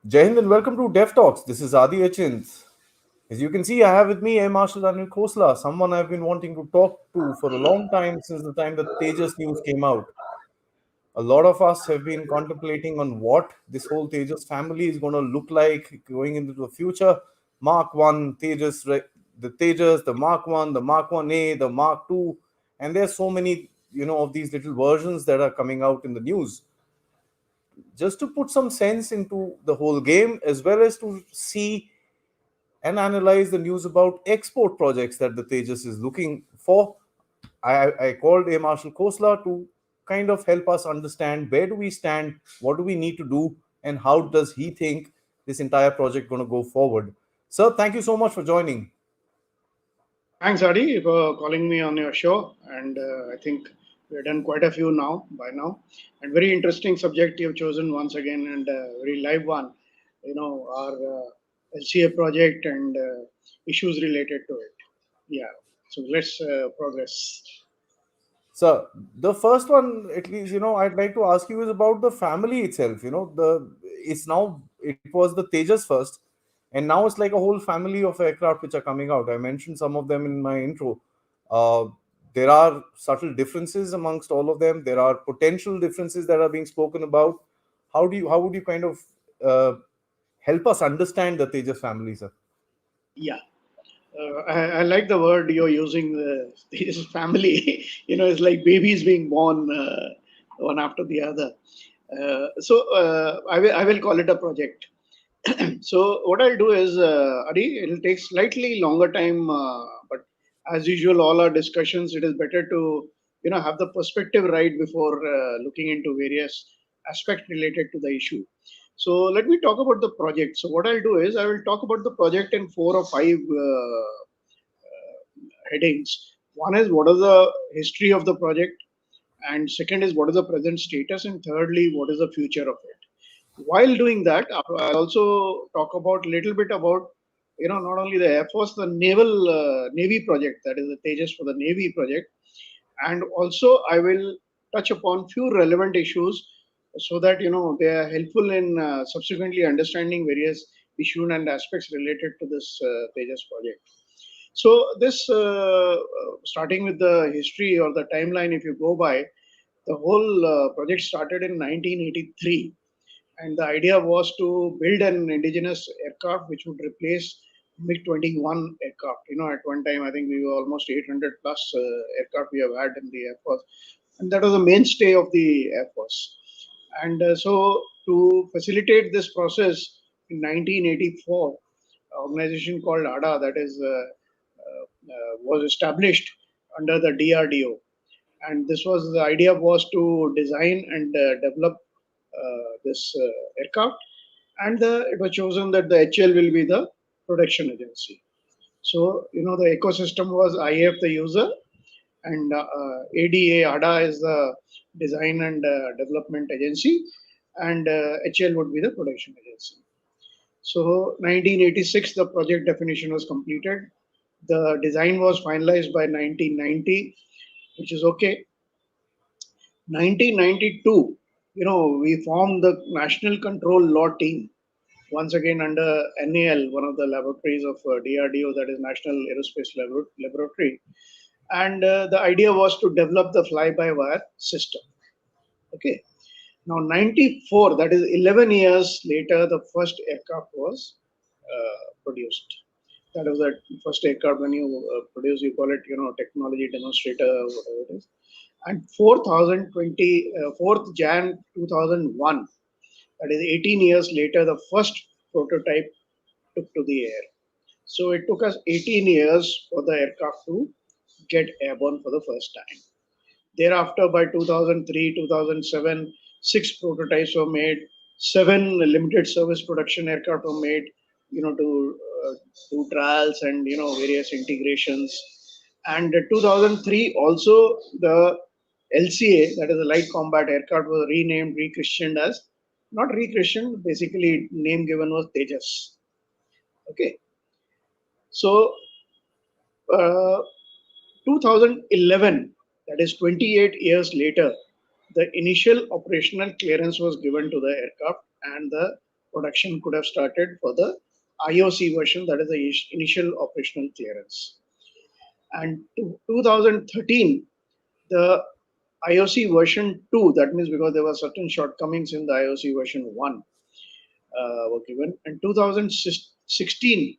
Jai Hind and welcome to Dev Talks. This is Aadi. As you can see, I have with me Air Marshal and Khosla, someone I've been wanting to talk to for a long time since the time that Tejas news came out. A lot of us have been contemplating on what this whole Tejas family is going to look like going into the future. Mark 1, the Tejas, the Mark 1, the Mark 1A, the Mark 2, and there's so many, of these little versions that are coming out in the news just to put some sense into the whole game as well as to see and analyze the news about export projects that the Tejas is looking for. I called A. Marshal Khosla to kind of help us understand where do we stand, what do we need to do, and how does he think this entire project going to go forward. Sir, thank you so much for joining. Thanks, Adi, for calling me on your show. And I think we've done quite a few now by now. And very interesting subject you've chosen once again, and very live one. Our LCA project and issues related to it. Yeah. So let's progress. So the first one, at least, I'd like to ask you is about the family itself. It was the Tejas first, and now it's like a whole family of aircraft which are coming out. I mentioned some of them in my intro. Uh, there are subtle differences amongst all of them. There are potential differences that are being spoken about. How would you kind of uh, help us understand the Tejas family, sir? Yeah. I like the word you're using, this family. It's like babies being born one after the other. I will call it a project. So what I'll do is, Adi, it'll take slightly longer time, but as usual, all our discussions, it is better to have the perspective right before looking into various aspects related to the issue. So let me talk about the project. So what I'll do is I will talk about the project in four or five headings. One is what is the history of the project, and second is what is the present status, and thirdly, what is the future of it. While doing that, I'll also talk about a little bit about not only the Air Force, the naval Navy project, that is the Tejas for the Navy project, and also I will touch upon few relevant issues so that they are helpful in subsequently understanding various issues and aspects related to this Tejas project. So this starting with the history or the timeline, if you go by, the whole project started in 1983, and the idea was to build an indigenous aircraft which would replace MiG-21 aircraft. At one time, I think we were almost 800 plus aircraft we have had in the Air Force, and that was the mainstay of the Air Force. And so, to facilitate this process, in 1984, an organization called ADA, that is, was established under the DRDO, and this was the idea was to design and develop this aircraft, and it was chosen that the HL will be the production agency. So the ecosystem was IAF the user, and ADA is the design and development agency, and HL would be the production agency. So 1986 the project definition was completed. The design was finalized by 1990, which is okay. 1992, we formed the National Control Law Team, once again under NAL, one of the laboratories of DRDO, that is National Aerospace Laboratory. And the idea was to develop the fly-by-wire system. Okay. Now, 94, that is 11 years later, the first aircraft was produced. That was the first aircraft when you produce, you call it, technology demonstrator, whatever it is. And 4th Jan 2001, that is 18 years later, the first prototype took to the air. So it took us 18 years for the aircraft to get airborne for the first time. Thereafter, by 2003, 2007, six prototypes were made, seven limited service production aircraft were made, to do trials and various integrations. And 2003 also the LCA, that is the light combat aircraft, was renamed, rechristened as, not rechristened, basically name given was Tejas. Okay, so uh, 2011, that is 28 years later, the initial operational clearance was given to the aircraft, and the production could have started for the IOC version, that is the initial operational clearance. And 2013, the IOC version 2, that means because there were certain shortcomings in the IOC version 1 were given. And 2016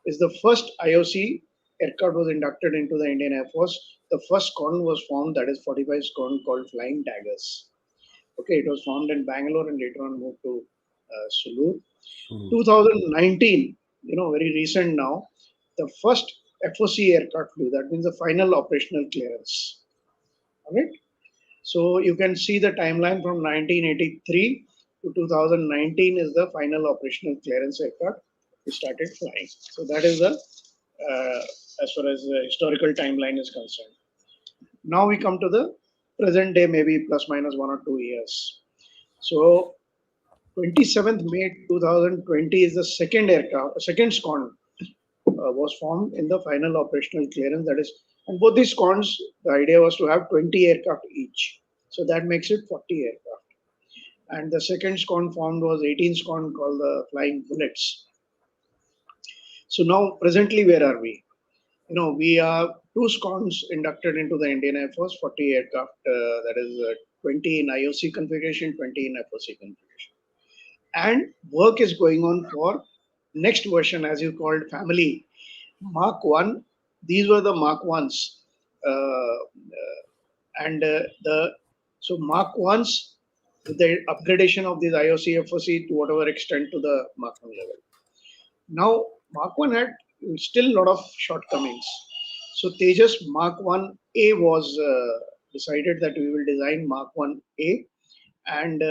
is the first IOC aircraft was inducted into the Indian Air Force. The first squadron was formed, that is 45 squadron, called Flying Daggers. Okay, it was formed in Bangalore and later on moved to Sulur. 2019, very recent now, the first FOC aircraft flew. That means the final operational clearance. All right. So you can see the timeline from 1983 to 2019 is the final operational clearance aircraft we started flying. So that is the as far as the historical timeline is concerned. Now we come to the present day, maybe plus minus 1 or 2 years. So 27th May 2020 is the second aircraft, second squadron was formed in the final operational clearance. That is, and both these squadrons, the idea was to have 20 aircraft each. So that makes it 40 aircraft. And the second squadron formed was 18 squadron called the Flying Bullets. So now, presently, where are we? We are two squadrons inducted into the Indian Air Force, 40 aircraft, that is 20 in IOC configuration, 20 in FOC configuration. And work is going on for next version, as you called family, Mark 1. These were the Mark 1s. And the so Mark 1s, with the upgradation of this IOC FOC to whatever extent to the Mark 1 level. Now, Mark 1 had still a lot of shortcomings. So Tejas Mark 1A was decided that we will design Mark 1A. And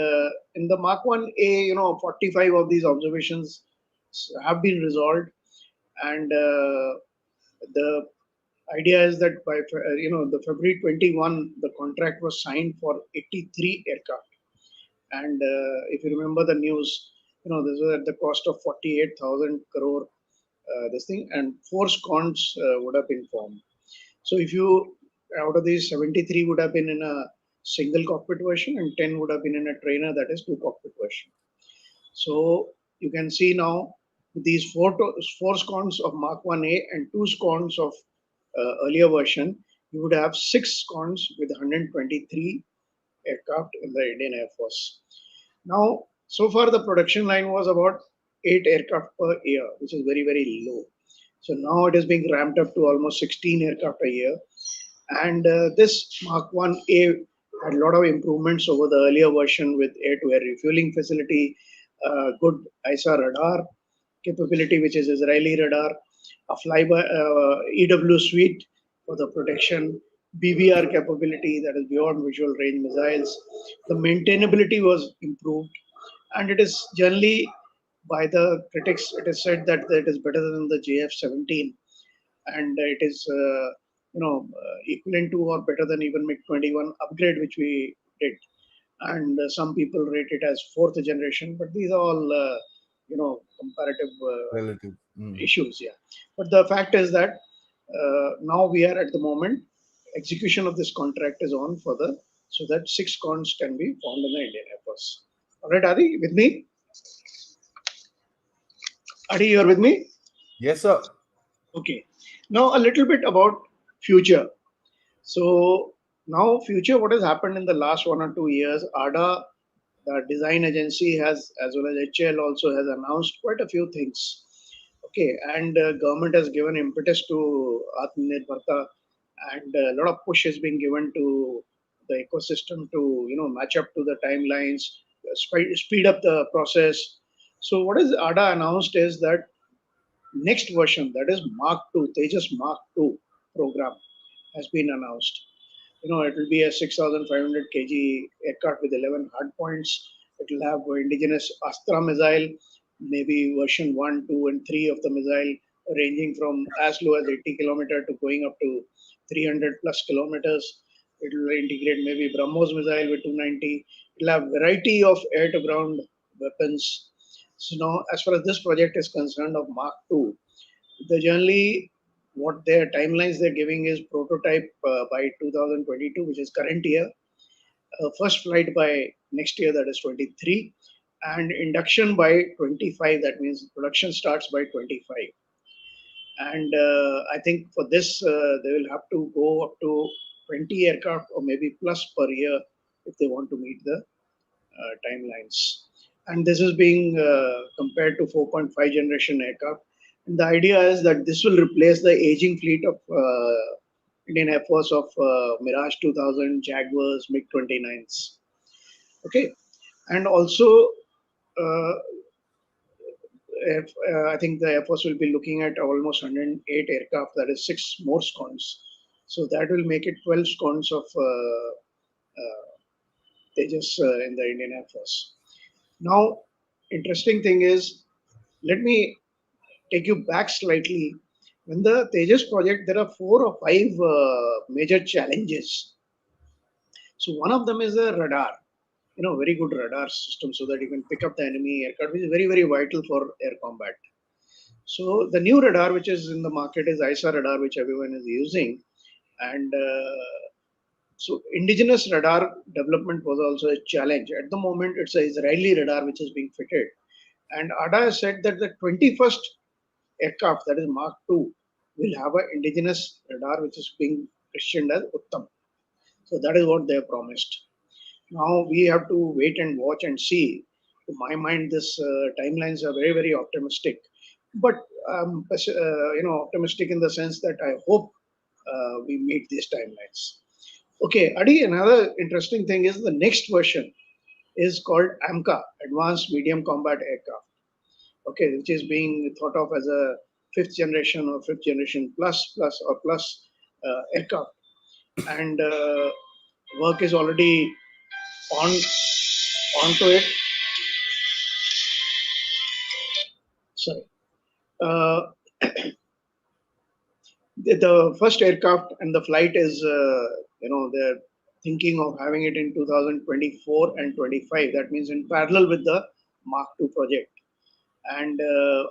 in the Mark 1A, 45 of these observations have been resolved. And the idea is that by the February 21, the contract was signed for 83 aircraft. And if you remember the news, this was at the cost of 48,000 crore, this thing, and four squadrons would have been formed. So if you, out of these, 73 would have been in a single cockpit version and 10 would have been in a trainer, that is two cockpit version. So you can see now these four squadrons of Mark 1A and two squadrons of earlier version, you would have six squadrons with 123 aircraft in the Indian Air Force. Now, so far the production line was about 8 aircraft per year, which is very, very low. So now it is being ramped up to almost 16 aircraft a year. And this Mark 1A had a lot of improvements over the earlier version with air-to-air refueling facility, good ISA radar capability, which is Israeli radar, a flyby EW suite for the protection, BVR capability, that is beyond visual range missiles. The maintainability was improved, and it is generally by the critics, it is said that it is better than the JF-17, and it is equivalent to or better than even MiG-21 upgrade, which we did. And some people rate it as fourth generation, but these are all comparative Relative. issues. Yeah, but the fact is that now we are at the moment execution of this contract is on for the so that six cons can be formed in the Indian Air Force. All right, Adi, with me? Adi, you are with me? Yes, sir. Okay. Now a little bit about future. So now future, what has happened in the last 1 or 2 years? ADA, the design agency, has, as well as HAL also, has announced quite a few things. Okay, and government has given impetus to Atmanirbharta, and a lot of push is being given to the ecosystem to match up to the timelines, speed up the process. So what is ADA announced is that next version, that is Mark 2, Tejas Mark 2 program has been announced. It will be a 6,500 kg aircraft with 11 hard points. It will have indigenous Astra missile, maybe version 1, 2, and 3 of the missile, ranging from as low as 80 kilometer to going up to 300 plus kilometers. It will integrate maybe BrahMos missile with 290. It will have variety of air-to-ground weapons. So now, as far as this project is concerned of Mark 2, the generally what their timelines they're giving is prototype by 2022, which is current year, first flight by next year, that is 23, and induction by 25. That means production starts by 25. And I think for this, they will have to go up to 20 aircraft or maybe plus per year if they want to meet the timelines. And this is being compared to 4.5 generation aircraft. And the idea is that this will replace the aging fleet of Indian Air Force of Mirage 2000, Jaguars, MiG 29s. Okay, and also uh, I think the Air Force will be looking at almost 108 aircraft, that is six more squadrons. So that will make it 12 squadrons of Tejas in the Indian Air Force. Now, interesting thing is, let me take you back slightly. When the Tejas project, there are four or five major challenges. So one of them is a radar, very good radar system so that you can pick up the enemy aircraft, which is very, very vital for air combat. So the new radar which is in the market is ISA radar, which everyone is using. And so indigenous radar development was also a challenge. At the moment, it's an Israeli radar which is being fitted. And Aada has said that the 21st aircraft, that is Mark II, will have an indigenous radar which is being christened as Uttam. So that is what they have promised. Now we have to wait and watch and see. To my mind, this timelines are very, very optimistic. But optimistic in the sense that I hope we meet these timelines. Okay, Adi, another interesting thing is the next version is called AMCA, Advanced Medium Combat Aircraft. Okay, which is being thought of as a fifth generation or fifth generation plus aircraft, and work is already on onto it. Sorry. Uh, the first aircraft and the flight is, they're thinking of having it in 2024 and 25. That means in parallel with the Mark II project. And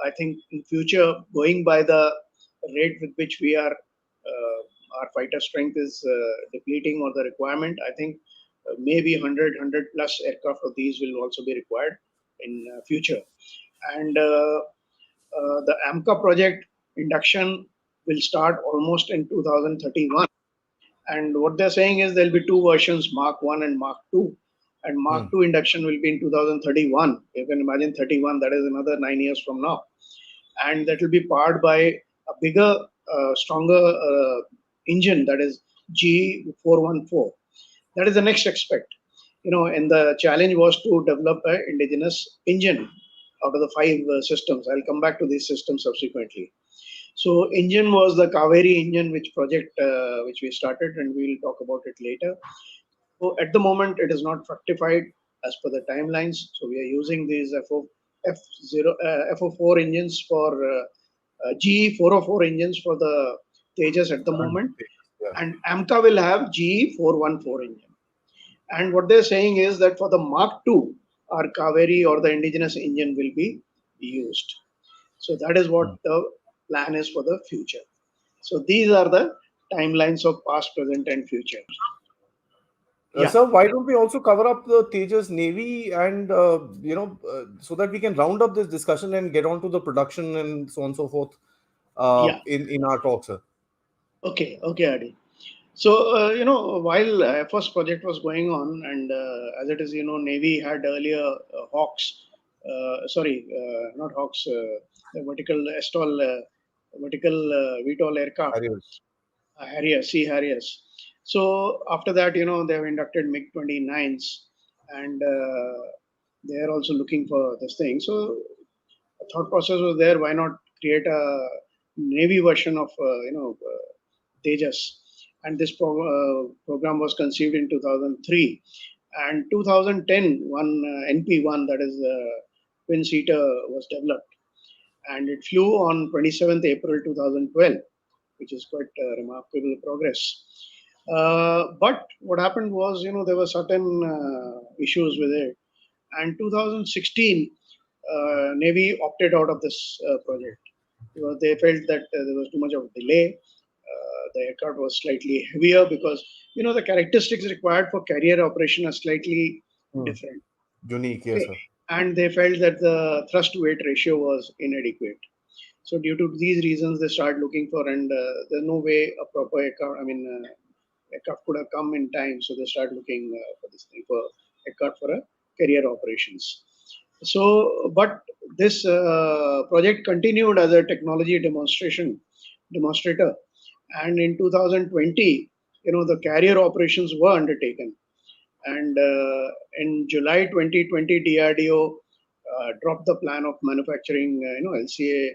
I think in future, going by the rate with which we are, our fighter strength is depleting or the requirement, I think maybe 100 plus aircraft of these will also be required in future. And the AMCA project induction will start almost in 2031. And what they're saying is there'll be two versions, Mark 1 and Mark 2. And Mark 2 induction will be in 2031. You can imagine 31, that is another 9 years from now. And that will be powered by a bigger, stronger engine, that is G414. That is the next aspect. And the challenge was to develop an indigenous engine out of the five systems. I'll come back to these systems subsequently. So engine was the Kaveri engine, which which we started, and we'll talk about it later. So at the moment, it is not fructified as per the timelines. So we are using these FO4 engines for GE404 engines for the Tejas at the moment, and AMCA will have GE414 engine. And what they're saying is that for the Mark II, our Kaveri or the indigenous engine will be used. So that is what the plan is for the future. So these are the timelines of past, present, and future. Yeah. Sir, why don't we also cover up the Tejas Navy and, so that we can round up this discussion and get on to the production and so on and so forth Yeah. in our talk, sir? Okay, Adi. So, while Air Force project was going on, and as it is, Navy had earlier Hawks, not Hawks, the vertical STOL, vertical VTOL aircraft, Harriers. Harriers, Sea Harriers. So after that, they have inducted MiG 29s, and they are also looking for this thing. So a thought process was there. Why not create a Navy version of Tejas? And this program was conceived in 2003, and 2010 one NP1, that is twin seater, was developed, and it flew on 27th April 2012, which is quite remarkable progress. But what happened was, there were certain issues with it, and 2016 Navy opted out of this project because they felt that there was too much of a delay. The aircraft was slightly heavier because the characteristics required for carrier operation are slightly different. Unique, yes, Okay. sir. and they felt that the thrust to weight ratio was inadequate. So due to these reasons, they started looking for, and there's no way a proper aircraft, aircraft could have come in time. So they started looking for this thing for aircraft for a carrier operations. So, but this project continued as a technology demonstrator, and in 2020, the carrier operations were undertaken, and in July 2020, DRDO dropped the plan of manufacturing, LCA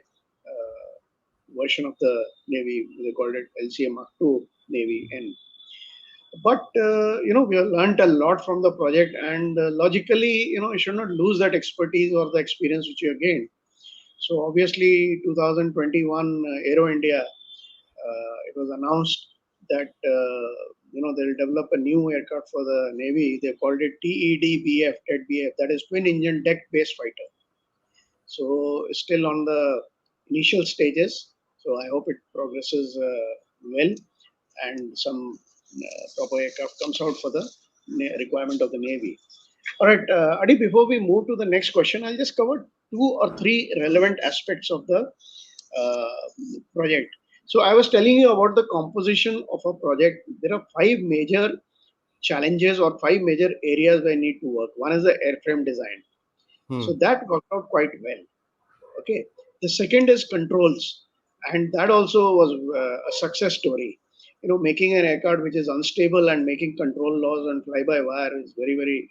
version of the Navy. They called it LCA Mark II Navy N. But we have learned a lot from the project, and logically, you should not lose that expertise or the experience which you have gained. So obviously, 2021 Aero India, it was announced that they'll develop a new aircraft for the Navy. They called it TEDBF, that is Twin Engine Deck Based Fighter. So it's still on the initial stages. So I hope it progresses well, and some proper aircraft comes out for the requirement of the Navy. All right, Adi, before we move to the next question, I'll just cover two or three relevant aspects of the project. So I was telling you about the composition of a project. There are five major challenges or five major areas where I need to work. One is the airframe design. So Hmm. that worked out quite well. Okay. The second is controls, and that also was a success story. Making an aircraft which is unstable and making control laws and fly-by-wire is very, very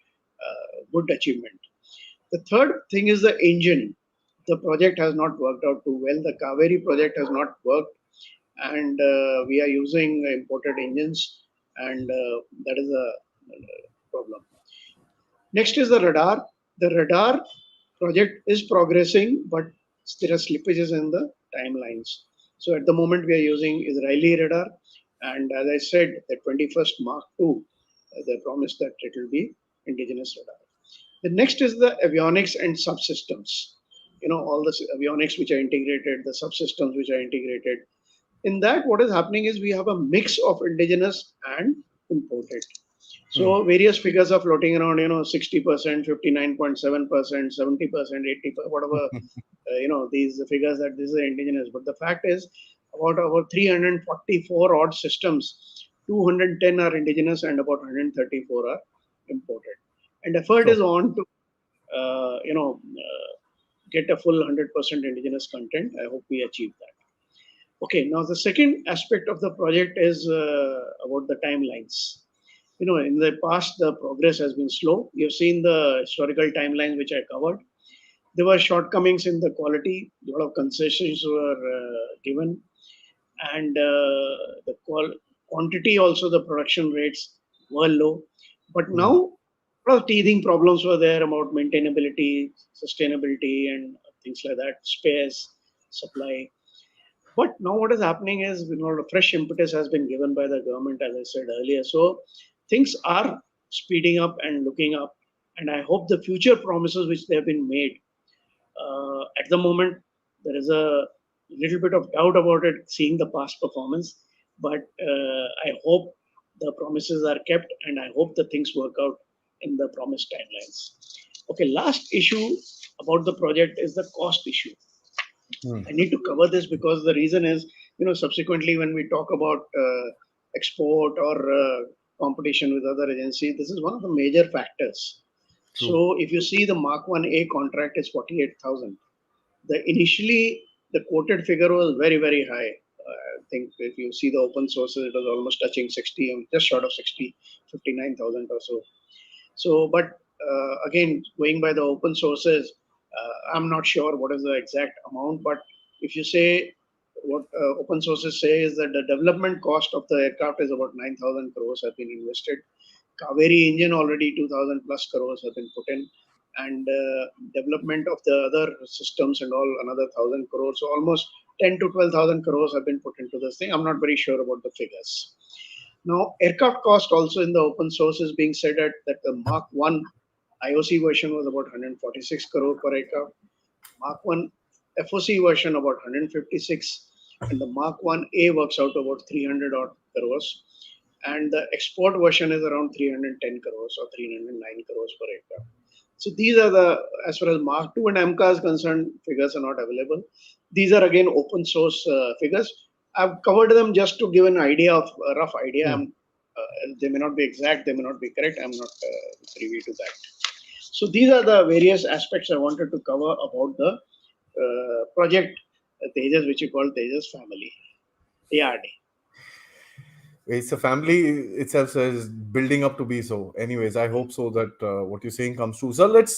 good achievement. The third thing is the engine. The project has not worked out too well. The Kaveri project has not worked, and we are using imported engines, and that is a problem. Next is the radar. The radar project is progressing, but there are slippages in the timelines. So at the moment we are using Israeli radar, and as I said, the 21st Mark II, they promised that it will be indigenous radar. The next is the avionics and subsystems. All the avionics which are integrated, the subsystems which are integrated. In that, what is happening is we have a mix of indigenous and imported. Hmm. So various figures are floating around, 60%, 59.7%, 70%, 80%, whatever, these figures that this is indigenous. But the fact is, about over 344 odd systems, 210 are indigenous and about 134 are imported. And effort Sure. is on to, get a full 100% indigenous content. I hope we achieve that. Okay, now the second aspect of the project is about the timelines. In the past, the progress has been slow. You've seen the historical timelines which I covered. There were shortcomings in the quality. A lot of concessions were given, and the quantity also, the production rates were low. But Hmm. now, a lot of teething problems were there about maintainability, sustainability, and things like that, space, supply. But now what is happening is, a fresh impetus has been given by the government, as I said earlier. So things are speeding up and looking up, and I hope the future promises which they have been made. At the moment, there is a little bit of doubt about it, seeing the past performance. But I hope the promises are kept, and I hope the things work out in the promised timelines. Okay, last issue about the project is the cost issue. Hmm. I need to cover this because the reason is, subsequently when we talk about export or competition with other agencies, this is one of the major factors. True. So if you see the Mark 1A contract is 48,000. Initially the quoted figure was very, very high. I think if you see the open sources, it was almost touching 60, just short of 60, 59,000 or so. So, but again, going by the open sources, I'm not sure what is the exact amount, but if you say what open sources say is that the development cost of the aircraft is about 9,000 crores have been invested. Kaveri engine already 2,000 plus crores have been put in, and development of the other systems and all another 1,000 crores. So almost 10 to 12,000 crores have been put into this thing. I'm not very sure about the figures. Now, aircraft cost also in the open source is being said at that the Mark 1 IOC version was about 146 crore per aircraft, Mark 1 FOC version about 156, and the Mark 1A works out about 300 odd crores, and the export version is around 310 crores or 309 crores per aircraft. So these are the, as far as Mark 2 and MCA is concerned, figures are not available. These are again open source figures. I've covered them just to give an idea of a rough idea. Hmm. They may not be exact, they may not be correct. I'm not privy to that. So these are the various aspects I wanted to cover about the project Tejas, which we call Tejas family. Aadi. It's a family itself is building up to be so. Anyways, I hope so that what you're saying comes true. So let's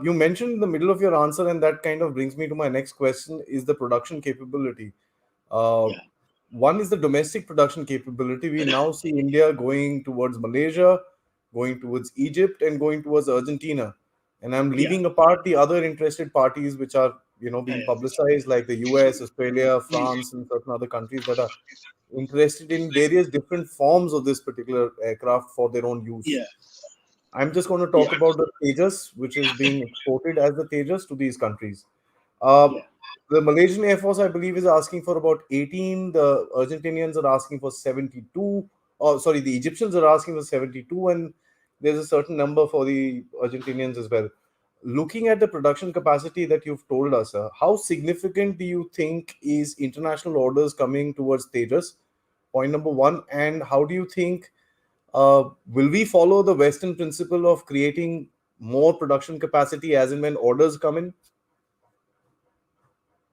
you mentioned in the middle of your answer, and that kind of brings me to my next question: is the production capability. Uh, Yeah, One is the domestic production capability. We now see India going towards Malaysia, going towards Egypt, and going towards Argentina. And I'm yeah, leaving apart the other interested parties which are being yeah, publicized, like the US, Australia, France, and certain other countries that are interested in various different forms of this particular aircraft for their own use. yeah, I'm just going to yeah, talk about the Tejas, which is being exported as the Tejas to these countries. yeah, Uh, yeah, the Malaysian Air Force, I believe, is asking for about 18. The Argentinians are asking for 72. Oh, sorry, the Egyptians are asking for 72, and there's a certain number for the Argentinians as well. Looking at the production capacity that you've told us, how significant do you think is international orders coming towards Tejas? Point number one. And how do you think will we follow the Western principle of creating more production capacity as and when orders come in?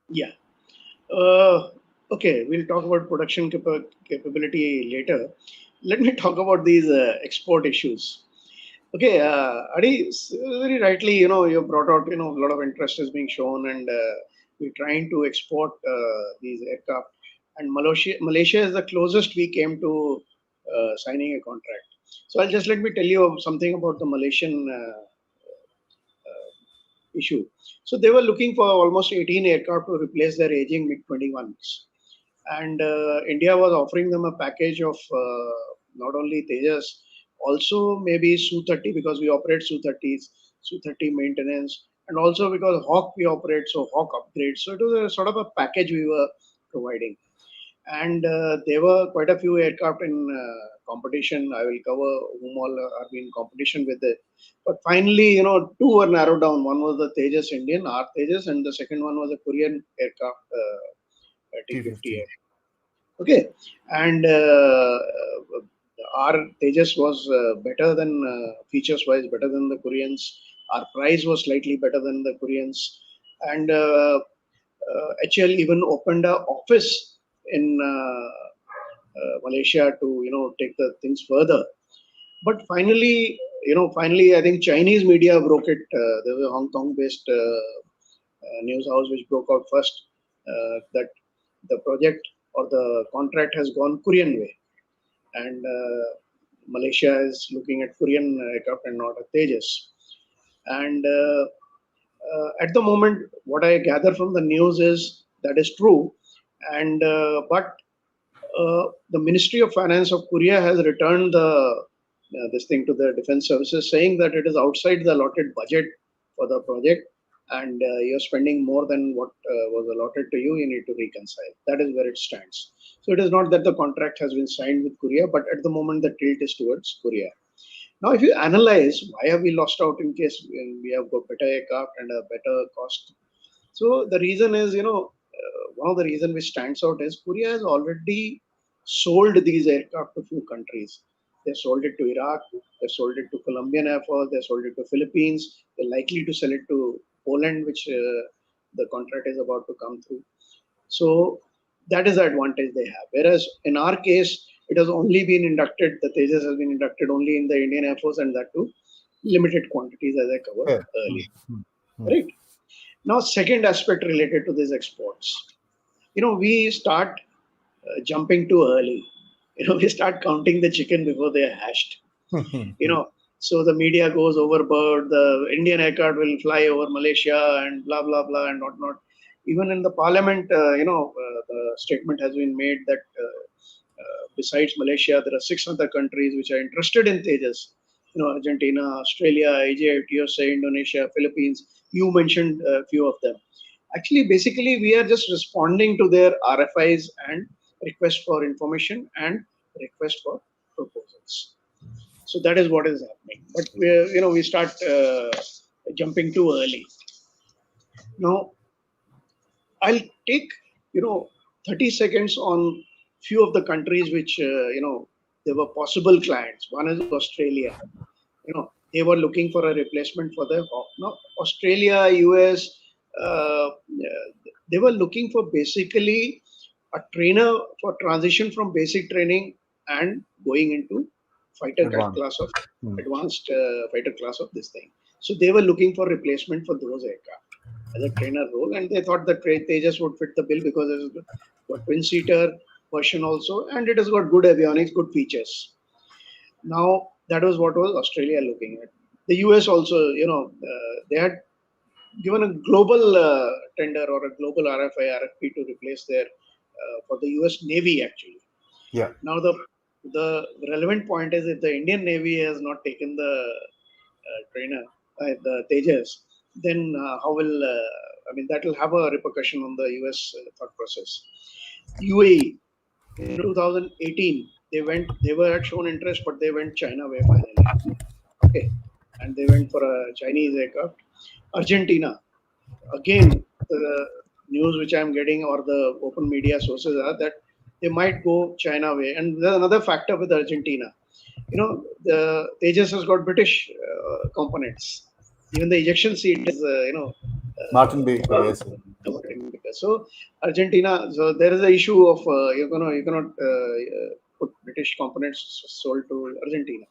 yeah. Uh, okay, we'll talk about production capability later. Let me talk about these export issues. Okay, Adi, very rightly, you brought out, a lot of interest is being shown, and we're trying to export these aircraft. And Malaysia is the closest we came to signing a contract. So I'll just let me tell you something about the Malaysian issue. So they were looking for almost 18 aircraft to replace their aging MiG 21s. And India was offering them a package of not only Tejas, also maybe Su-30 because we operate Su-30s, Su-30 maintenance, and also because Hawk we operate, so Hawk upgrades. So it was a sort of a package we were providing. And there were quite a few aircraft in competition. I will cover whom all are in competition with it. But finally, two were narrowed down. One was the Tejas Indian, our Tejas, and the second one was a Korean aircraft, T-50. T50. Okay, and our Tejas was better than features wise, better than the Koreans. Our price was slightly better than the Koreans, and HL even opened a office in Malaysia to take the things further. But finally, I think Chinese media broke it. There was a Hong Kong-based news house which broke out first that the project or the contract has gone Korean way, and Malaysia is looking at Korean aircraft and not a Tejas. And at the moment, what I gather from the news is that is true, and but the Ministry of Finance of Korea has returned this thing to the defense services, saying that it is outside the allotted budget for the project, and you're spending more than what was allotted to you. You need to reconcile. That is where it stands. So it is not that the contract has been signed with Korea, but at the moment the tilt is towards Korea. Now, if you analyze why have we lost out in case we have got better aircraft and a better cost, so the reason is, one of the reason which stands out is Korea has already sold these aircraft to few countries. They sold it to Iraq, they sold it to Colombian Air Force, they sold it to Philippines. They're likely to sell it to Poland, which the contract is about to come through. So that is the advantage they have. Whereas in our case, it has only been inducted, the Tejas has been inducted only in the Indian Air Force and that too limited quantities as I covered Yeah. earlier. Right? Now, second aspect related to these exports. We start jumping too early. We start counting the chicken before they are hatched. You know, so the media goes overboard. The Indian aircraft will fly over Malaysia and blah blah blah and whatnot. Even in the parliament, the statement has been made that besides Malaysia, there are six other countries which are interested in Tejas. Argentina, Australia, Egypt, USA, Indonesia, Philippines. You mentioned a few of them. Actually, basically, we are just responding to their RFIs and request for information and request for proposals. So that is what is happening. But we start jumping too early. Now I'll take 30 seconds on few of the countries which they were possible clients. One is Australia. They were looking for a replacement for their Hawk. Now Australia, US, they were looking for basically a trainer for transition from basic training and going into fighter Advanced. class of Hmm. advanced fighter class of this thing. So they were looking for replacement for those aircraft as a trainer role, and they thought the Tejas would fit the bill because it's got twin seater version also, and it has got good avionics, good features. Now that was what was Australia looking at. The US also, they had given a global tender or a global RFP to replace their for the US Navy actually. Yeah. Now the relevant point is if the Indian Navy has not taken the trainer, the Tejas, then how will I mean that will have a repercussion on the US thought process. UAE in 2018 they were had shown interest, but they went China way finally. Okay, and they went for a Chinese aircraft. Argentina again, the news which I'm getting or the open media sources are that they might go China way. And there's another factor with Argentina. The Tejas has got British components. Even the ejection seat is, Martin Baker, yes, sir. so Argentina. So there is a issue of you cannot put British components sold to Argentina.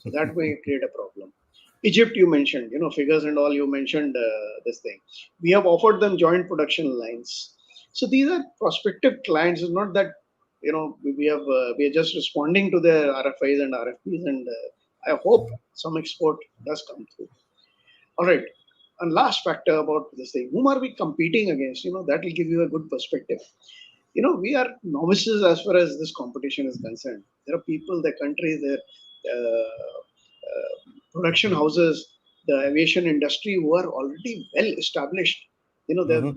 So that may create a problem. Egypt, you mentioned, figures and all. You mentioned this thing. We have offered them joint production lines. So these are prospective clients. It's not that we are just responding to their RFIs and RFPs, and I hope some export does come through. All right. And last factor about this thing: whom are we competing against? That will give you a good perspective. We are novices as far as this competition is concerned. There are people, the countries, their production houses, the aviation industry who are already well established. They've Hmm.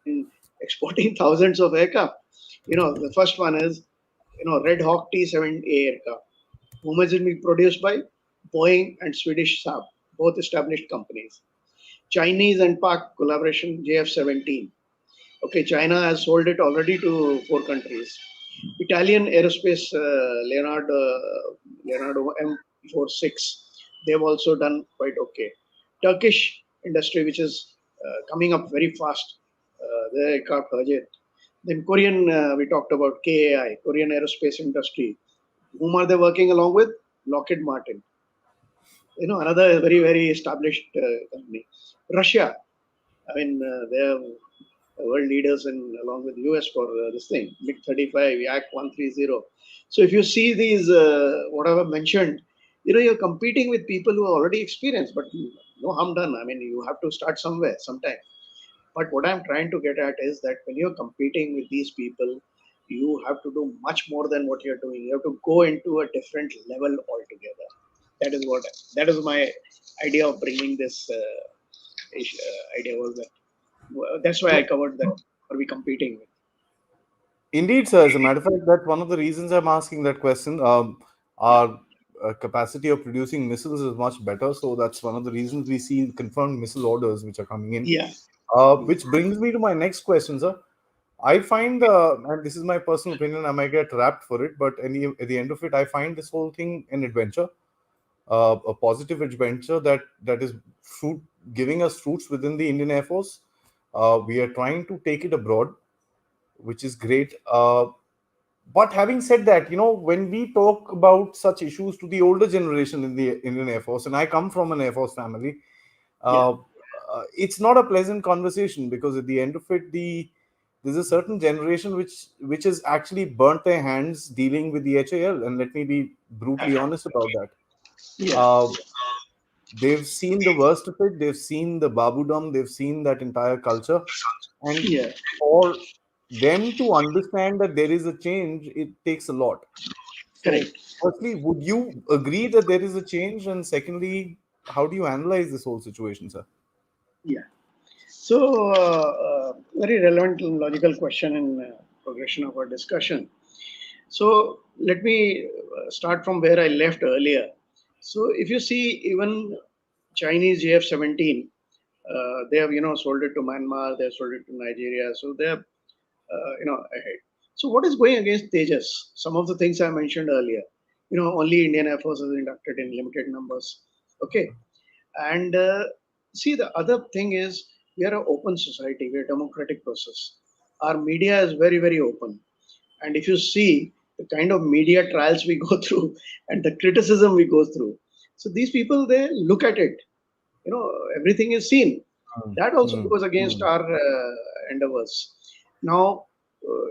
been exporting thousands of aircraft. The first one is, Red Hawk T-7A aircraft, whom has it been produced by Boeing and Swedish Saab, both established companies. Chinese and Pak collaboration JF-17. Okay, China has sold it already to 4 countries. Italian aerospace Leonardo M46. They've also done quite okay. Turkish industry, which is coming up very fast. The aircraft budget. Then Korean, we talked about KAI, Korean aerospace industry. Whom are they working along with? Lockheed Martin. Another very very established company. Russia. I mean, they are world leaders in along with US for this thing, MiG 35, Yak 130. So if you see these, whatever mentioned, you're competing with people who are already experienced, but no harm done. I mean, you have to start somewhere, sometime. But what I'm trying to get at is that when you're competing with these people, you have to do much more than what you're doing. You have to go into a different level altogether. That is my idea of bringing this idea was that that's why I covered that. Are we competing with? Indeed, sir. As a matter of fact, that's one of the reasons I'm asking that question. Yeah, Our capacity of producing missiles is much better, so that's one of the reasons we see confirmed missile orders which are coming in. yeah, Which brings me to my next question, sir. I find, and this is my personal opinion, I might get wrapped for it, but at the end of it, I find this whole thing an adventure, a positive adventure that is fruit giving us fruits within the Indian Air Force. We are trying to take it abroad, which is great. But having said that, when we talk about such issues to the older generation in the Indian Air Force, and I come from an Air Force family, yeah, uh, it's not a pleasant conversation because at the end of it, there's a certain generation which has actually burnt their hands dealing with the HAL, and let me be brutally honest about that. yeah, Uh, they've seen the worst of it. They've seen the babudom. They've seen that entire culture, and yeah. for them to understand that there is a change, it takes a lot. So, Correct. firstly, would you agree that there is a change? And secondly, how do you analyze this whole situation, sir? Yeah. So, very relevant and logical question in progression of our discussion. So, let me start from where I left earlier. So if you see even Chinese JF-17, they have sold it to Myanmar, they have sold it to Nigeria, so they have ahead. So what is going against Tejas? Some of the things I mentioned earlier. Only Indian Airforce is inducted in limited numbers. Okay, and see, the other thing is we are an open society, we are a democratic process. Our media is very, very open. And if you see the kind of media trials we go through and the criticism we go through, so these people, they look at it, everything is seen. Mm, That also mm, goes against mm. our endeavors. Now,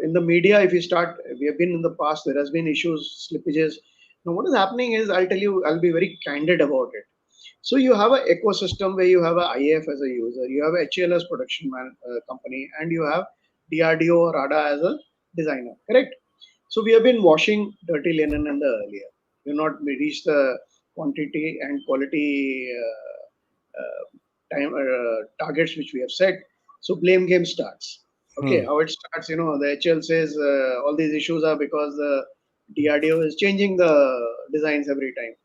in the media, if you start, we have been in the past, there has been issues, slippages. Now, what is happening is, I'll tell you, I'll be very candid about it. So you have an ecosystem where you have a IAF as a user, you have a HLS production company, and you have DRDO or RADA as a designer, correct? So we have been washing dirty linen in the earlier. We have not reached the quantity and quality targets which we have set. So blame game starts. Okay, Hmm. how it starts, the HL says all these issues are because the DRDO is changing the designs every time.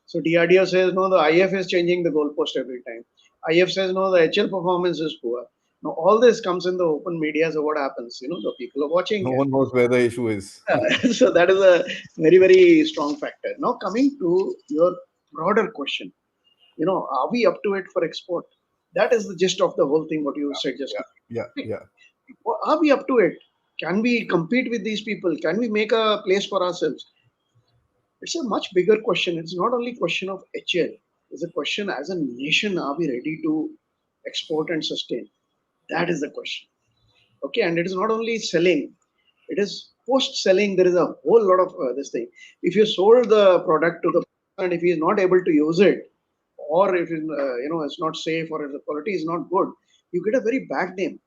So DRDO says no, the IF is changing the goalpost every time. IF says no, the HL performance is poor. Now all this comes in the open media. So what happens? The people are watching No it. one knows where the issue is. So that is a very, very strong factor. Now coming to your broader question, are we up to it for export? That is the gist of the whole thing, what you said just Yeah, yeah, now. yeah. Are we up to it? Can we compete with these people? Can we make a place for ourselves? It's a much bigger question. It's not only question of HL. It's a question as a nation, are we ready to export and sustain? That is the question. Okay, and it is not only selling, it is post selling. There is a whole lot of this thing. If you sold the product to the person and if he is not able to use it, or if it's not safe, or if the quality is not good, you get a very bad name,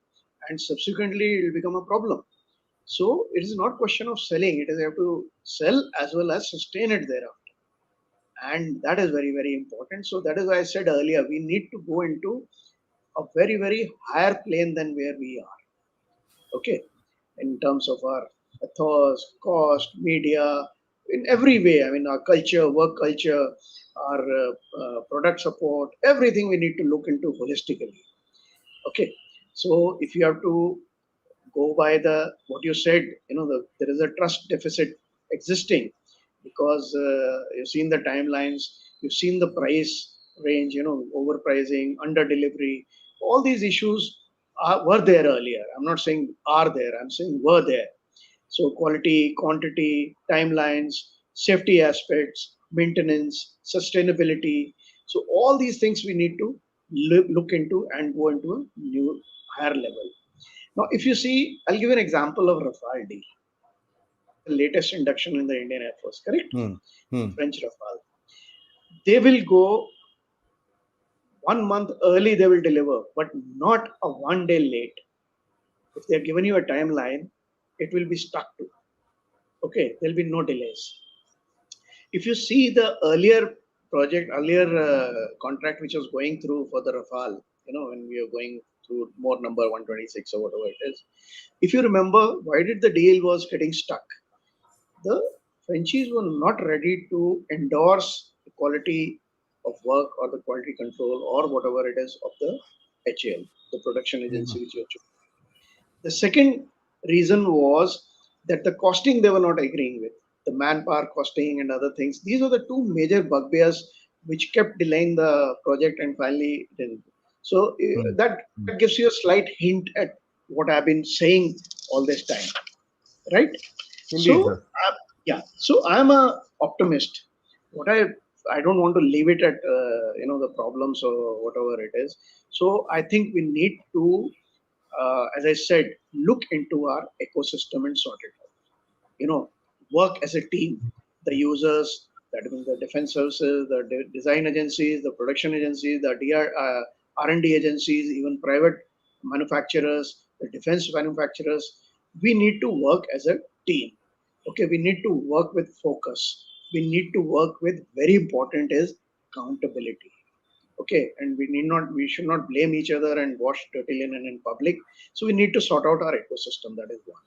and subsequently it will become a problem. So it is not question of selling, it is you have to sell as well as sustain it thereafter, and that is very, very important. So that is why I said earlier, we need to go into a very, very higher plane than where we are. Okay, in terms of our ethos, cost, media, in every way. I mean, our culture, work culture, our product support, everything we need to look into holistically. Okay, so if you have to go by the what you said, there is a trust deficit existing because you've seen the timelines, you've seen the price range, overpricing, under delivery, all these issues were there earlier. I'm not saying are there, I'm saying were there. So quality, quantity, timelines, safety aspects, maintenance, sustainability. So all these things we need to look into and go into a new higher level. Now, if you see, I'll give an example of Rafale deal, the latest induction in the Indian Air Force, correct? Hmm. The Hmm. French Rafale. They will go 1 month early, they will deliver, but not a 1 day late. If they have given you a timeline, it will be stuck to. Okay, there'll be no delays. If you see the earlier contract which was going through for the Rafale, when we were going through more number 126 or whatever it is, if you remember, why did the deal was getting stuck? The Frenchies were not ready to endorse the quality of work or the quality control or whatever it is of the HAL, the production Hmm. agency which you have chosen. The second reason was that the costing they were not agreeing with, the manpower costing and other things. These are the two major bugbears which kept delaying the project and finally didn't. So Hmm. Hmm. that gives you a slight hint at what I've been saying all this time, right? Indeed, So sir. yeah, so I'm a optimist. What I don't want to leave it at the problems or whatever it is. So I think we need to, as I said, look into our ecosystem and sort it out. Work as a team. The users, that means the defense services, the design agencies, the production agencies, the R&D agencies, even private manufacturers, the defense manufacturers. We need to work as a team. Okay, we need to work with focus. We need to work with, very important is, accountability. Okay, and we should not blame each other and wash dirty linen in public. So we need to sort out our ecosystem. That is one.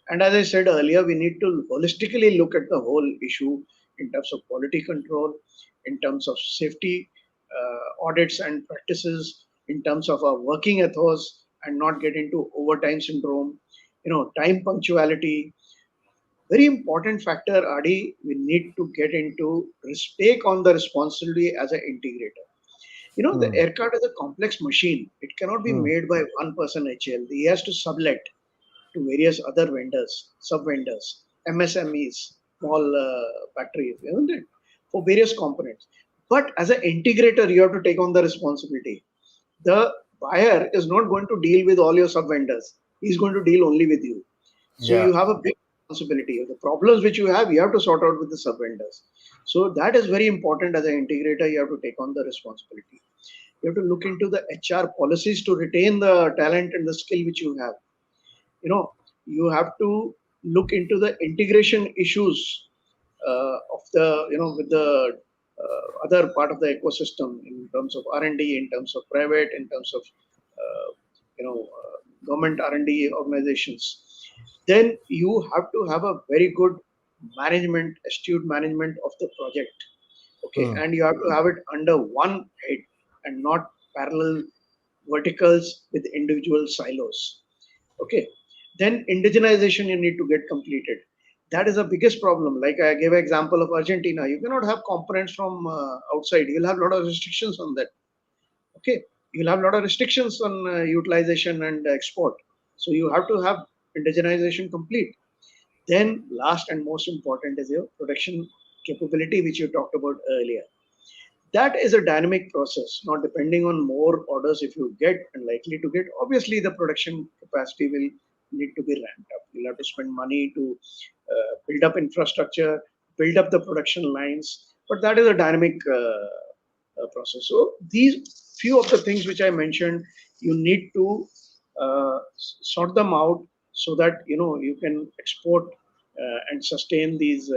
And as I said earlier, we need to holistically look at the whole issue in terms of quality control, in terms of safety audits and practices, in terms of our working ethos, and not get into overtime syndrome. Time punctuality, very important factor, Adi. We need to get into take on the responsibility as an integrator. The Hmm. aircraft is a complex machine. It cannot be Hmm. made by one person HL. He has to sublet to various other vendors, sub vendors, MSMEs, small factories, isn't it? For various components. But as an integrator, you have to take on the responsibility. The buyer is not going to deal with all your sub vendors. He's going to deal only with you. So Yeah. you have a big responsibility. The problems which you have to sort out with the sub vendors. So that is very important as an integrator. You have to take on the responsibility. You have to look into the HR policies to retain the talent and the skill which you have. You have to look into the integration issues of the with the other part of the ecosystem in terms of R&D, in terms of private, in terms of government R&D organizations. Then you have to have a very good management, astute management of the project. Okay, Hmm. and you have to have it under one head and not parallel verticals with individual silos. Okay, then indigenization you need to get completed. That is the biggest problem. Like I gave an example of Argentina, you cannot have components from outside. You'll have a lot of restrictions on that. Okay, you'll have a lot of restrictions on utilization and export. So you have to have indigenization complete. Then last and most important is your production capability, which you talked about earlier. That is a dynamic process, not depending on more orders if you get and likely to get. Obviously, the production capacity will need to be ramped up. You'll have to spend money to build up infrastructure, build up the production lines, but that is a dynamic process. So these few of the things which I mentioned, you need to sort them out so that you can export and sustain these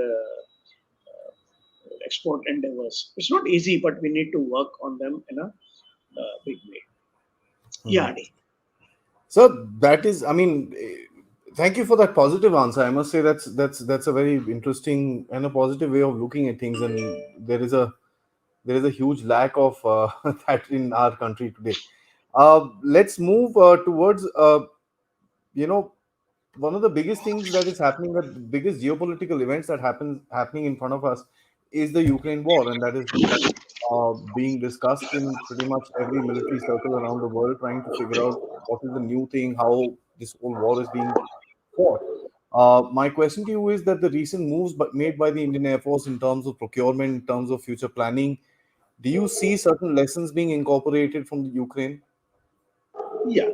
export endeavors. It's not easy, but we need to work on them in a big way. Yeah, Hmm. Adi. So that is, I mean, thank you for that positive answer. I must say that's a very interesting and a positive way of looking at things, and there is a huge lack of that in our country today. Let's move towards you know one of the biggest things that is happening, the biggest geopolitical events that happening in front of us is the Ukraine war, and that is being discussed in pretty much every military circle around the world, trying to figure out what is the new thing, how this whole war is being fought. My question to you is that the recent moves made by the Indian Air Force in terms of procurement, in terms of future planning, do you see certain lessons being incorporated from the Ukraine? Yeah.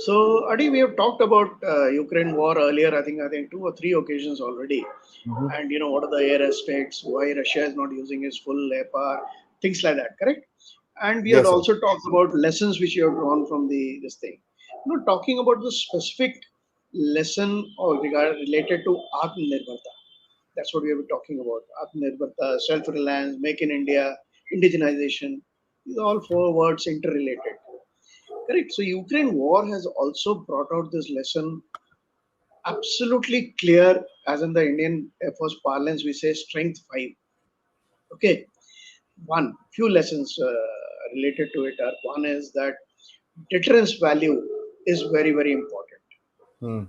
So, Adi, we have talked about Ukraine war earlier. I think two or three occasions already. Hmm. And what are the air aspects? Why Russia is not using its full air power? Things like that. Correct. And we had Yes, sir. also talked about lessons which you have drawn from the this thing. Talking about the specific lesson or related to Atmanirbharta. That's what we have been talking about. Atmanirbharta, self-reliance, make in India, indigenization. These are all four words interrelated. Correct. So Ukraine war has also brought out this lesson absolutely clear, as in the Indian Air Force parlance, we say strength five. Okay. One, few lessons related to it are one is that deterrence value is very, very important. Hmm.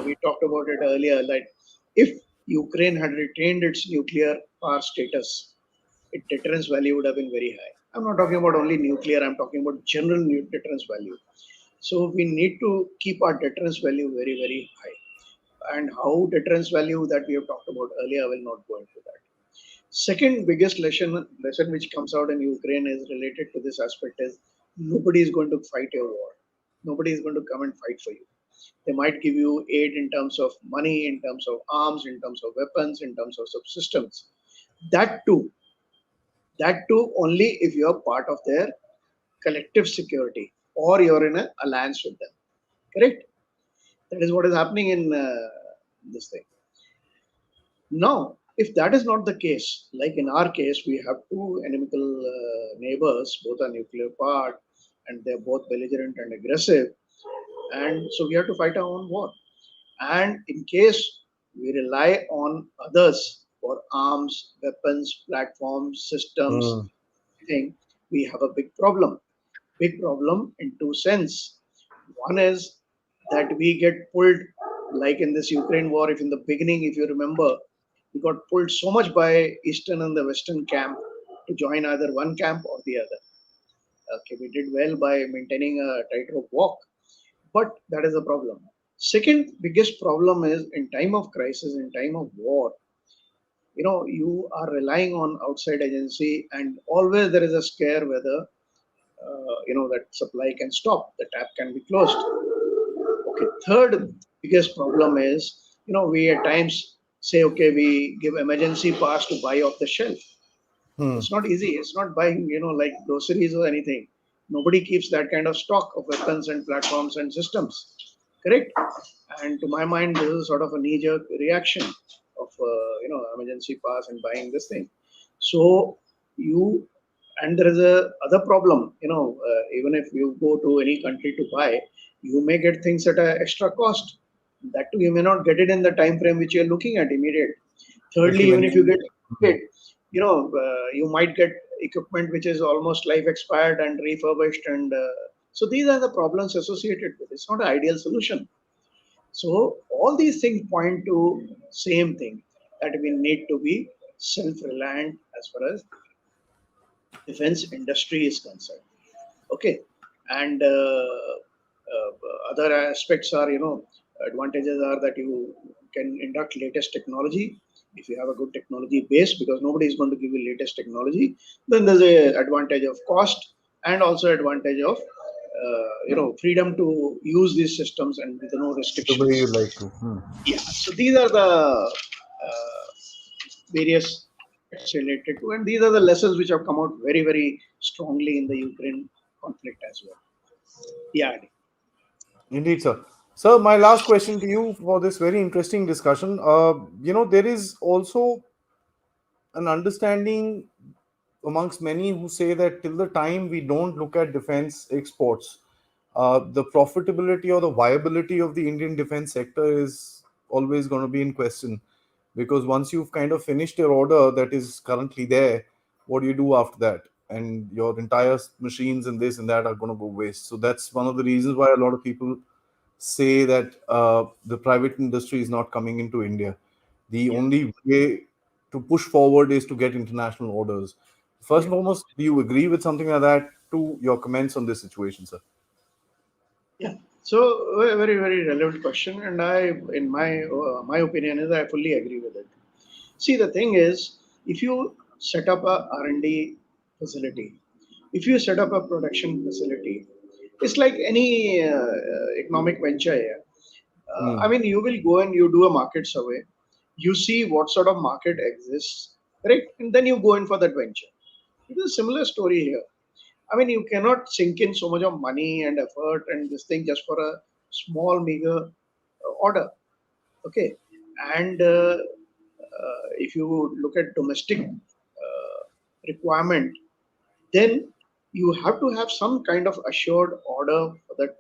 We talked about it earlier, that if Ukraine had retained its nuclear power status, its deterrence value would have been very high. I'm not talking about only nuclear, I'm talking about general deterrence value. So we need to keep our deterrence value very, very high. And how deterrence value that we have talked about earlier, I will not go into that. Second biggest lesson which comes out in Ukraine is related to this aspect is nobody is going to fight your war. Nobody is going to come and fight for you. They might give you aid in terms of money, in terms of arms, in terms of weapons, in terms of subsystems. That too, that too only if you are part of their collective security or you're in an alliance with them. Correct? That is what is happening in this thing. Now, if that is not the case, like in our case, we have two inimical neighbors, both are nuclear powered, and they're both belligerent and aggressive, and so we have to fight our own war. And in case we rely on others for arms, weapons, platforms, systems, Hmm. thing, we have a big problem. Big problem in two sense. One is that we get pulled, like in this Ukraine war. If in the beginning, if you remember, we got pulled so much by Eastern and the Western camp to join either one camp or the other. Okay, we did well by maintaining a tightrope walk, but that is a problem. Second biggest problem is in time of crisis, in time of war, you are relying on outside agency, and always there is a scare whether that supply can stop, the tap can be closed. Okay, third biggest problem is, we at times say, okay, we give emergency pass to buy off the shelf. Hmm. It's not easy. It's not buying, like groceries or anything. Nobody keeps that kind of stock of weapons and platforms and systems. Correct? And to my mind, this is sort of a knee-jerk reaction of, emergency pass and buying this thing. So you, and there is a other problem. Even if you go to any country to buy, you may get things at an extra cost. That too, you may not get it in the time frame which you are looking at immediate. Thirdly, Especially when even if you you. get it, you might get equipment which is almost life expired and refurbished, and so these are the problems associated with it. It's not an ideal solution. So all these things point to same thing, that we need to be self-reliant as far as defense industry is concerned. Okay, and other aspects are, advantages are that you can induct latest technology if you have a good technology base, because nobody is going to give you latest technology. Then there's a advantage of cost, and also advantage of freedom to use these systems and with no The way you restrictions. like to. Hmm. Yeah, so these are the various aspects related to, and these are the lessons which have come out very, very strongly in the Ukraine conflict as well. Yeah, Adi. Indeed, sir. Sir, my last question to you for this very interesting discussion. There is also an understanding amongst many who say that till the time we don't look at defense exports, the profitability or the viability of the Indian defense sector is always going to be in question. Because once you've kind of finished your order that is currently there, what do you do after that? And your entire machines and this and that are going to go waste. So that's one of the reasons why a lot of people say that the private industry is not coming into India. The Yeah, only way to push forward is to get international orders. First yeah, and foremost, do you agree with something like that? To your comments on this situation, sir. yeah. So a very, very relevant question, and in my opinion, is I fully agree with it. See, the thing is, if you set up a R&D facility, if you set up a production facility, it's like any economic venture here. I Hmm. mean, you will go and you do a market survey, you see what sort of market exists, correct? And then you go in for that venture. It is a similar story here. I mean, you cannot sink in so much of money and effort and this thing just for a small, meager order. Okay. And if you look at domestic requirement, then you have to have some kind of assured order for that,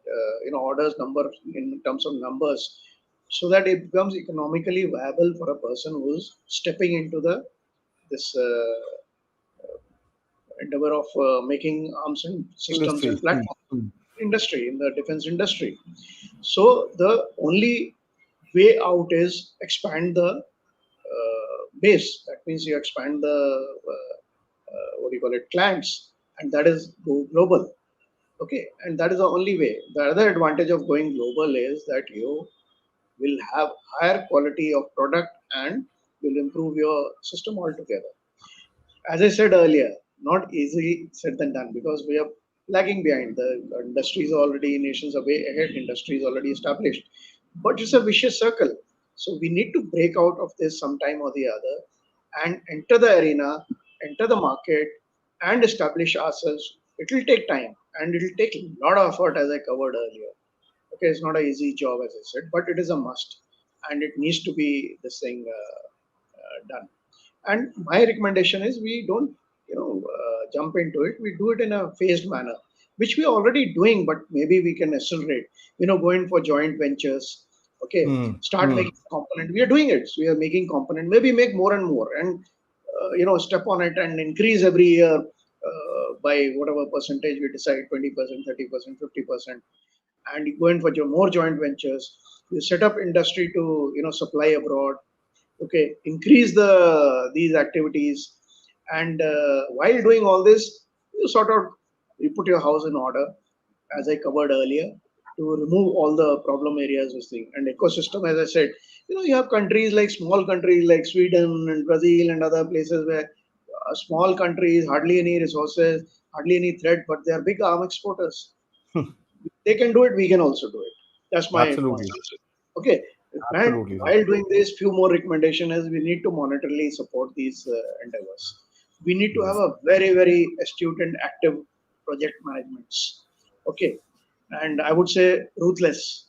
orders number in terms of numbers, so that it becomes economically viable for a person who's stepping into the this endeavor of making arms and systems Industry. and Hmm. platforms Hmm. industry, in the defense industry. So the only way out is expand the base. That means you expand the what do you call it, clients, and that is go global. Okay, and that is the only way. The other advantage of going global is that you will have higher quality of product and will improve your system altogether. As I said earlier, not easily said than done, because we are lagging behind. The industry is already, nations are way ahead, industry is already established. But it's a vicious circle. So we need to break out of this sometime or the other and enter the arena, enter the market, and establish ourselves. It will take time and it will take a lot of effort, as I covered earlier. Okay, it's not an easy job, as I said, but it is a must, and it needs to be this thing done. And my recommendation is we don't, jump into it. We do it in a phased manner, which we are already doing, but maybe we can accelerate. Going for joint ventures, Okay, Hmm. start Hmm. making component. We are doing it. So we are making component. Maybe make more and more, and step on it and increase every year by whatever percentage we decide, 20%, 30%, 50%, and you go in for more joint ventures. You set up industry to supply abroad. Okay, increase these activities, and while doing all this, you put your house in order, as I covered earlier, to remove all the problem areas. This thing and ecosystem, as I said, you have countries like small countries like Sweden and Brazil and other places where small countries, hardly any resources, hardly any threat, but they are big arm exporters. They can do it, we can also do it. That's my point. Absolutely. Okay. And Absolutely, sir. while doing this, few more recommendation is we need to monetarily support these endeavors. We need to have Yes. a very, very astute and active project managements. Okay. And I would say ruthless.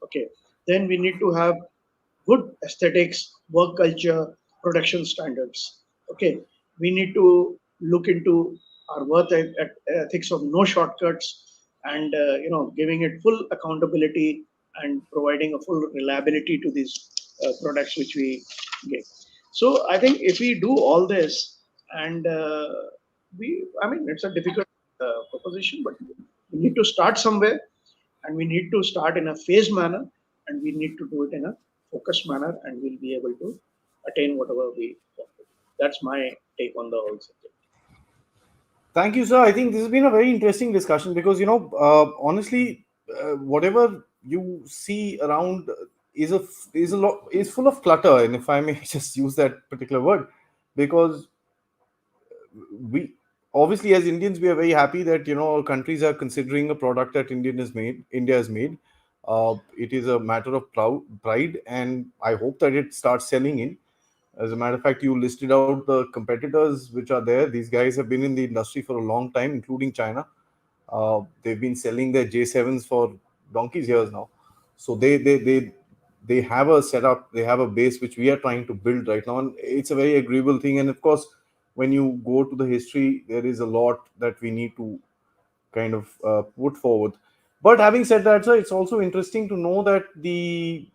Okay. Then we need to have good aesthetics, work culture, production standards. Okay. We need to look into our ethics of no shortcuts, and giving it full accountability and providing a full reliability to these products which we give. So I think if we do all this, and I mean, it's a difficult proposition, but we need to start somewhere, and we need to start in a phased manner, and we need to do it in a focused manner, and we'll be able to attain whatever we want to do. That's my take on the whole subject. Thank you, sir. I think this has been a very interesting discussion because, honestly, whatever you see around is a lot is full of clutter, and if I may just use that particular word, because we obviously as Indians we are very happy that our countries are considering a product that India has made. It is a matter of pride, and I hope that it starts selling in. As a matter of fact, you listed out the competitors which are there. These guys have been in the industry for a long time, including China. They've been selling their J7s for donkey's years now. So they have a setup, they have a base which we are trying to build right now, and it's a very agreeable thing. And of course, when you go to the history, there is a lot that we need to kind of put forward. But having said that, sir, it's also interesting to know that the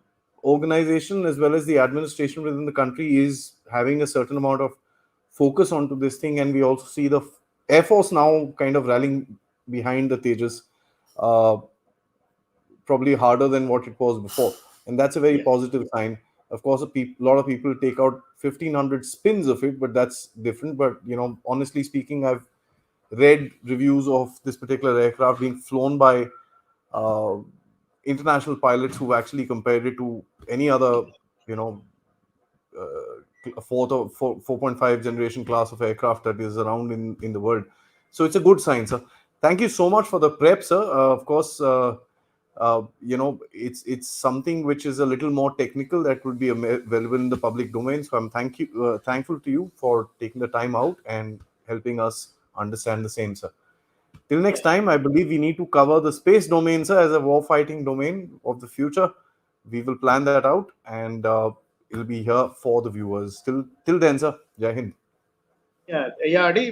organization as well as the administration within the country is having a certain amount of focus onto this thing, and we also see the Air Force now kind of rallying behind the Tejas, uh, probably harder than what it was before, and that's a very Yeah, positive sign. Of course, lot of people take out 1,500 spins of it, but that's different. But honestly speaking, I've read reviews of this particular aircraft being flown by uh, international pilots who've actually compared it to any other, you know, a 4.5 generation class of aircraft that is around in the world. So it's a good sign, sir. Thank you so much for the prep, sir. Of course, it's something which is a little more technical that would be available in the public domain. So I'm thankful to you for taking the time out and helping us understand the same, sir. Till yeah, next time, I believe we need to cover the space domain, sir, as a war-fighting domain of the future. We will plan that out, and it'll be here for the viewers. Till then, sir. Jai Hind. yeah. Adi,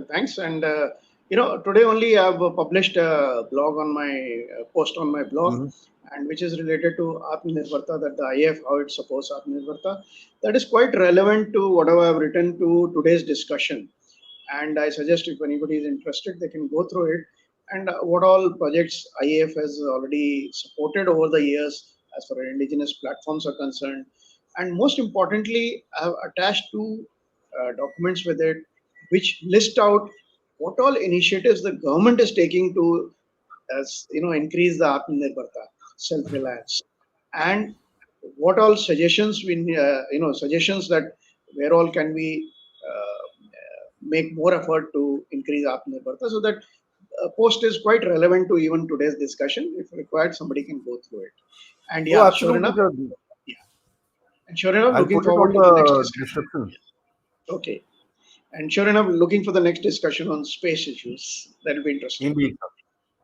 thanks. And today only I've published a blog on my post on my blog, Mhm. and which is related to Atmanirbharta, that the IF how it supports Atmanirbharta. That is quite relevant to whatever I've written to today's discussion. And I suggest if anybody is interested, they can go through it, and what all projects IAF has already supported over the years as far as indigenous platforms are concerned. And most importantly, I have attached two documents with it, which list out what all initiatives the government is taking to, as increase the Atmanirbharta, self-reliance, and what all suggestions suggestions that where all can we make more effort to increase Atmanirbharta. So that post is quite relevant to even today's discussion. If required, somebody can go through it. And Oh, yeah, sure absolutely, enough, sir. yeah, and sure enough, I'll looking put it forward on to the next the discussion. description. Okay, and sure enough, looking for the next discussion on space issues. That'll be interesting. Indeed, sir.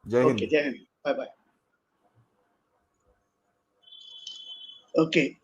Jai Okay, Hind. Jai Hind. Bye bye. Okay.